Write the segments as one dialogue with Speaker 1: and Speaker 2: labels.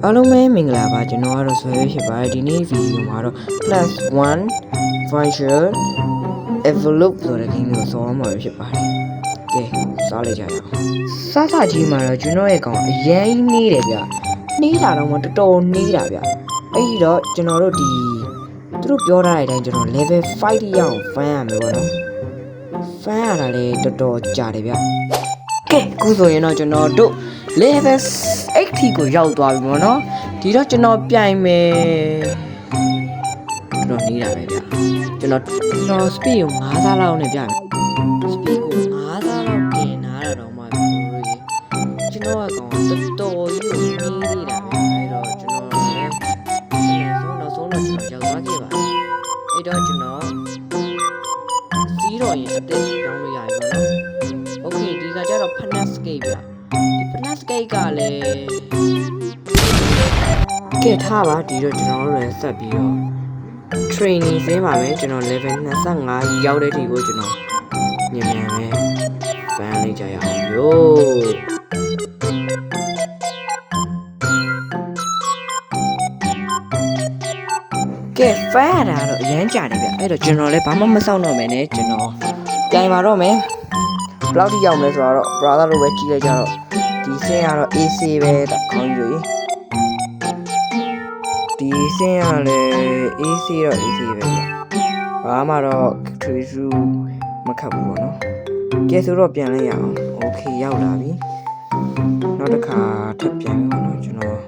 Speaker 1: အားလုံးပဲမင်္ဂလာပါကျွန်တော်ကတော့ဆွဲဖြစ်ပါတယ်ဒီနေ့ဗီဒီယိုမှာတော့ +1 virtual envelope ဆိုတဲ့ game ကိုဆောင်းမှာဖြစ်ပါတယ်ကဲစားလိုက်ကြရအောင်စားစားကြီးမှာတော့ကျွန်တော်ရဲ့ကောင်အရင်နေတယ်ဗျနှေးတာတော့မတော်တော်နှေးတာဗျအဲ့ဒီတော့ကျွန်တော်တို့ဒီသူတို့ပြောထားတဲ့အတိုင်းကျွန်တော် level 5 ရအောင် fan ရမယ်ပေါ့နော် fan ရတာလေတော်တော်ကြာတယ်ဗျကဲအခုဆိုရင်တော့ကျွန်တော်တို့ level 8 ထိကိုရောက်သွားပြီပေါ့နော်ဒီတော့ကျွန်တော်ပြိုင်မယ်ကျွန်တော်နေတာပဲဗျကျွန်တော် speed ကို5ဆလောက်နဲ့ပြမယ် speed ကို5ဆလောက်တင်လာတာတော့မှကျွန်တော်ကကောင်တော်တော်ကြီးကိုနေနေတာပဲအဲ့တော့ကျွန်တော်လည်းနောက်ဆုံးတော့ကျွန်တော်ရောက်သွားခဲ့ပါအဲ့တော့ကျွန်တော်စီးတော့ရင်အသက်ပြောင်းလို့ရပြီပေါ့နော် okay ဒီကကျတော့ Fnatic Escape ဗျဒီ Fnatic Escape ကလည်းကဲထားပါဒီတော့ကျွန်တော်တို့လည်းဆက်ပြီးတော့ training ဆင်းပါမယ်ကျွန်တော် level 25ရောက်တဲ့ဒီကိုကျွန်တော်မြန်မြန်ပဲ fan လိုက်ကြရအောင်မျိုးကဲ fan ရတာတော့အရန်ကြာတယ်ဗျအဲ့တော့ကျွန်တော်လည်းဘာမှမစောင့်တော့မယ်နဲ့ကျွန်တော်ပြိုင်ပါတော့မယ်ဘယ်လောက်ထိရောက်မလဲဆိုတော့ brother တို့ပဲကြည့်လိုက်ကြတော့ဒီဆင်းကတော့ AC ပဲခေါင်းကြီးတို့ဒီဆင်းရလဲ AC တော့ AC ပဲဘာမှတော့ true မခတ်ဘူးပေါ့နော်ကဲဆိုတော့ပြန်လိုက်ရအောင် okay ရောက်လာပြီနောက်တစ်ခါထပ်ပြန်မယ်ပေါ့နော်ကျွန်တော်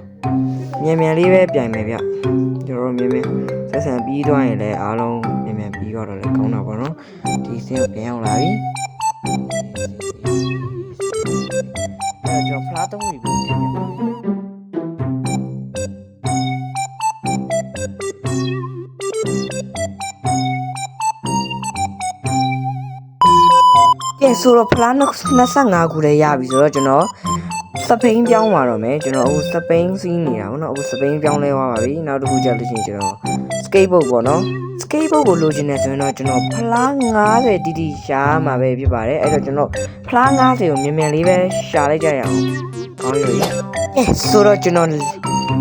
Speaker 1: မြန်မြန်လေးပဲပြန်မယ်ဗျကျွန်တော်မြန်မြန်ဆက်ဆံပြီးသွားရင်လည်းအားလုံးမြန်မြန်ပြီးတော့လည်းကောင်းတာပေါ့နော်ဒီဆင်းကိုပြန်ရောက်လာပြီအဲ့တော့ကျွန်တော်ဖလားသုံးပြီးပြန်ပြန်ကဲဆိုတော့ဖလား25ခုလည်းရပြီဆိုတော့ကျွန်တော်စပိန်ပြောင်းသွားတော့မယ်ကျွန်တော်အခုစပိန်စီးနေတာပေါ့နော်အခုစပိန်ပြောင်းလဲသွားပါပြီနောက်တစ်ခုကြာလို့ရှိရင်ကျွန်တော် skateboard ပေါ့နော် skateboard ကိုလိုချင်တယ်ဆိုရင်တော့ကျွန်တော်ဖလား90တီတီရှားမှာပဲဖြစ်ပါတယ်အဲ့တော့ကျွန်တော်ဖလား90ကိုမြန်မြန်လေးပဲရှာလိုက်ကြရအောင်ကောင်းပြီကဲဆိုတော့ကျွန်တော်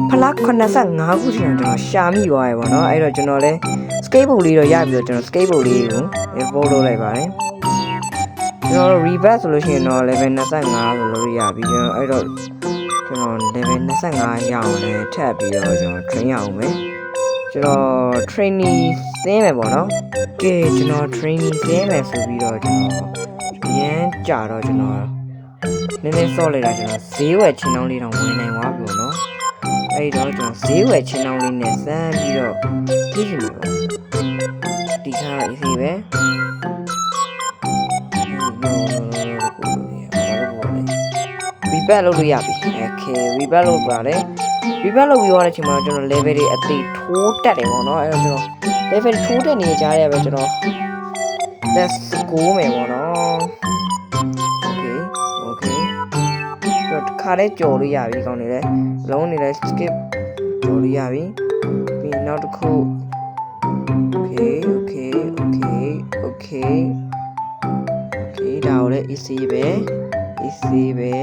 Speaker 1: ဖလား85ခုကျွန်တော်ရှာမိသွားရပါတော့အဲ့တော့ကျွန်တော်လဲ skateboard လေးတော့ရပြီဆိုတော့ကျွန်တော် skateboard လေးကို import လုပ်လိုက်ပါတယ်ကျွန်တော် reverse ဆိုလို့ရှိရင်တော့ level 25ဆိုလို့ရပြီကျွန်တော်အဲ့တော့ကျွန်တော် level 25ရအောင်လည်းထပ်ပြီးတော့ကျွန်တော် train ရအောင်မယ်ကျွန်တော် training သင်းမယ်ပေါ့နော်ကဲကျွန်တော် training သင်းမယ်ဆိုပြီးတော့ကျွန်တော်ရမ်းကြာတော့ကျွန်တော်နည်းနည်းစော့လိုက်တာကျွန်တော်ဈေးဝယ်ချင်းတောင်းလေးတောင်ဝင်နိုင်သွားပြီပေါ့နော်အဲ့တော့ကျွန်တော်ဈေးဝယ်ချင်းတောင်းလေးနဲ့စမ်းပြီးတော့ကြည့်ကြည့်မယ်ပေါ့ဒီခါ easy ပဲrebat လုပ်လို့ရပြီ okay rebat လုပ်ပါတယ် rebat လုပ်ပြီးသွားတဲ့အချိန်မှာကျွန်တော် level တွေအသေးထိုးတက်တယ်ပေါ့နော်အဲ့တော့ကျွန်တော် level ထိုးတက်နေကြရပဲကျွန်တော် let's go မယ်ပေါ့နော် okay okay ကျွန်တော်ခါလေးကြော်လို့ရပြီကောင်းနေလဲလုံးနေလဲ skip ကြော်လို့ရပြီပြီးနောက်တစ်ခု okay okay okay okay okay ဒါကိုလည်း easy ပဲ easy ပဲ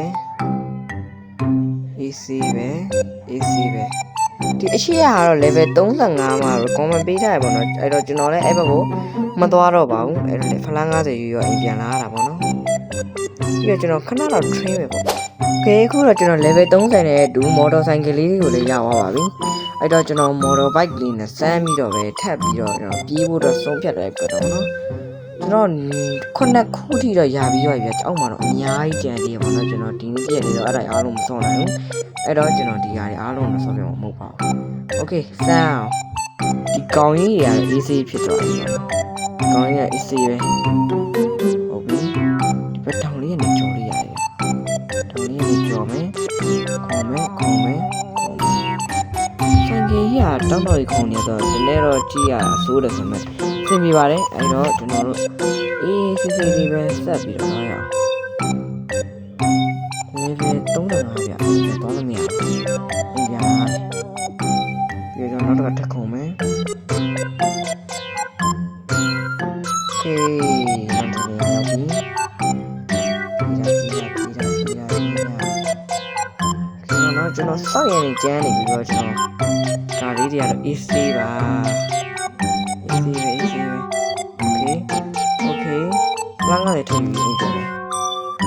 Speaker 1: easy ပဲ easy ပဲဒီအရှိရကတော့ level 35မှာ recommend ပေးထားရပါတော့အဲ့တော့ကျွန်တော်လည်းအဲ့ဘက်ကိုမသွားတော့ပါဘူးအဲ့တော့ဖလား90ယူရောအိမ်ပြန်လာရတာပေါ့နော်ပြီးတော့ကျွန်တော်ခဏတော့ train ပဲပေါ့ခေခုတော့ကျွန်တော် level 30နဲ့ဒူ motor cycle လေးကိုလည်းရသွားပါပြီအဲ့တော့ကျွန်တော် motor bike လေးနဲ့စမ်းပြီးတော့ပဲထပ်ပြီးတော့ကျွန်တော်ပြေးဖို့တော့ဆုံးဖြတ်လိုက်ကြတော့နော်ကျွန်တော်ခုထိတော့ရပြီးရောပြအောက်မှာတော့အများကြီးကြံသေးရပါတော့ကျွန်တော်ဒီနေ့တည့်နေတော့အဲ့ဒါအားလုံးမစောနိုင်ဘူးအဲ့တော့ကျွန်တော်ဒီဟာတွေအားလုံးမစောပြမဟုတ်ပါဘူး okay sound ဒီကောင်ကြီးတွေက easy ဖြစ်သွားပြီကောင်ကြီးက easy ပဲဟုတ်ပြီဒီဘက်တောင်လေးနဲ့ကြော်လေးရတယ်တောင်လေးနဲ့ကြော်မယ်ခုံမယ်ဆိုင်ကြီးကတောင်းတော့ခုံနေတော့ဒီနေ့တော့ကြည့်ရဆိုးတယ်ဆိုမဲ့သင်ပြပါတယ်အဲ့တော့ကျွန်တော်တို့အေးစစ်စစ်လေးပဲဆက်ပြီးတော့သွားရအောင်ဒီလေ35ပြအဲ့တော့တော့မရဘူးပြန်လာပြီးတော့နောက်တစ်ခါထပ်ခုံမယ်โอเคနောက်တစ်ခါရောက်ပြီကျွန်တော် စောင့်ရနေကျန်းနေပြီးတော့ကျွန်တော်ဒါလေးတွေကတော့ easy ပါ easy ပဲ easy ပဲ okay လမ်းကလည်းထုံးပြီးပြင်မယ်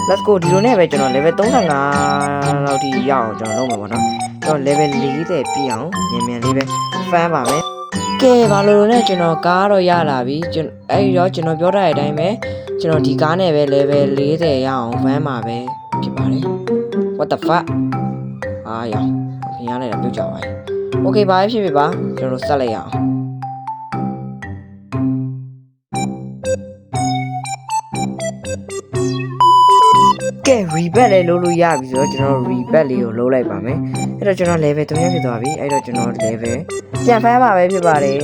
Speaker 1: let's go ဒီလိုနဲ့ပဲကျွန်တော် level 35လောက်ထိရအောင်ကျွန်တော်လုပ်မှာပေါ့နော်ကျွန်တော် level 40ပြည့်အောင်မြန်လေးပဲ fan ပါမယ်ကဲဘာလို့လဲနဲ့ကျွန်တော်ကားတော့ရလာပြီအဲ့ဒီတော့ကျွန်တော်ပြောထားတဲ့အတိုင်းပဲကျွန်တော်ဒီကားနဲ့ပဲ level 40ရအောင် fan ပါပဲဖြစ်ပါတယ် what the fuck အာရောခင်ရလိုက်တာပြုတ်ကြပါပြီ okay ဘာဖြစ်ဖြစ်ပါကျွန်တော်ဆက်လိုက်ရအောင်ကဲ rebet လေးလုပ်လို့ရပြီဆိုတော့ကျွန်တော် rebet လေးကိုလုပ်လိုက်ပါမယ်အဲ့တော့ကျွန်တော် level 3ဖြစ်သွားပြီအဲ့တော့ကျွန်တော် level ပြန်ဖမ်းပါပဲဖြစ်ပါတယ်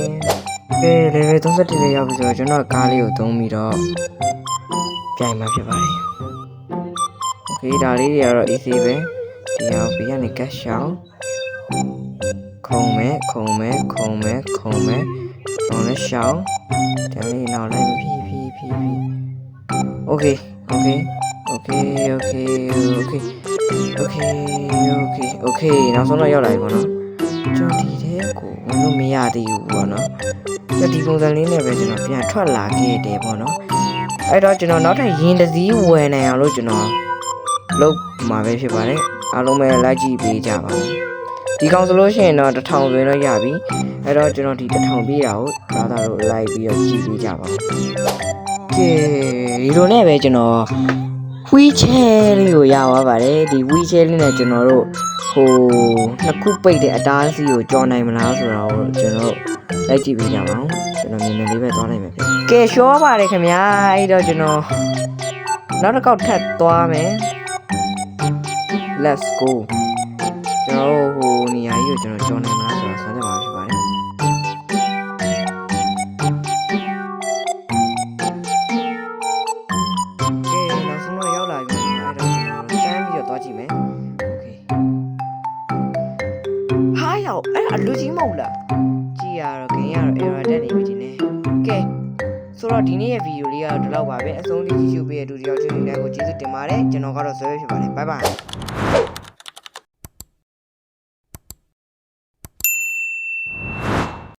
Speaker 1: ကဲ level 31လေးရောက်ပြီဆိုတော့ကျွန်တော်ကားလေးကိုသုံးပြီးတော့ပြိုင်မှာဖြစ်ပါတယ် okay ဒါလေးတွေကတော့ easy ပဲဒီဟာဘေးကနေ cash ရှောင်းခုံမဲလဲရှောင်းဒါလေးနောက်လိုက်ဖြည်းokay နောက်ဆုံးတော့ရောက်လာပြီပေါ့နော်ကျွန်တော်ဒီထဲကိုဝင်လို့မရသေးဘူးပေါ့နော်ကျွန်တော်ဒီပုံစံလေးနဲ့ပဲကျွန်တော်ပြန်ထွက်လာခဲ့တယ်ပေါ့နော်အဲ့တော့ကျွန်တော်နောက်ထပ်ရင်တစ်စီးဝယ်နိုင်အောင်လို့ကျွန်တော်လုပ်မှာပဲဖြစ်ပါတယ်အားလုံးပဲလိုက်ကြည့်ပေးကြပါဦးဒီကောင်ဆိုလို့ရှိရင်တော့1000ဆိုရင်တော့ရပြီအဲ့တော့ကျွန်တော်ဒီ1000ပြည့်တာကိုဒါသာတို့လိုက်ပြီးတော့ကြည့်ပေးကြပါဦးကဲဒီလိုနဲ့ပဲကျွန်တော်wheelchair လေးကိုရသွားပါတယ်ဒီ wheelchair လေးနဲ့ကျွန်တော်တို့ဟိုနှစ်ခုပိတ်တဲ့အတားအဆီးကိုကြော်နိုင်မလားဆိုတော့ကျွန်တော်လိုက်ကြည့်ပေးကြပါဦးကျွန်တော်မြန်လေးပဲသွားနိုင်မယ်ဖြစ်ကဲရှောပါတယ်ခင်ဗျာအဲ့တော့ကျွန်တော်နောက်တစ်ခေါက်ထပ်သွားမယ် let's go ကျွန်တော်ဟိုနေရာကြီးကိုကျွန်တော်ကြော်နိုင်မလားဆိုတော့ဆန်းသက်ပါဖြစ်ပါတယ်အဲ့အလူကြီးမဟုတ်လားကြည်ရတော့ခင်ရတော့ error တက်နေပြီဒီနေ့ကဲဆိုတော့ဒီနေ့ရဲ့ဗီဒီယိုလေးကတော့ဒီလောက်ပါပဲအဆုံးထိကြည့်ရှုပေးတဲ့လူတယောက်ချင်းတိုင်းကိုကျေးဇူးတင်ပါတယ်ကျွန်တော်ကတော့ဆွဲဖြစ်ပါတယ် bye bye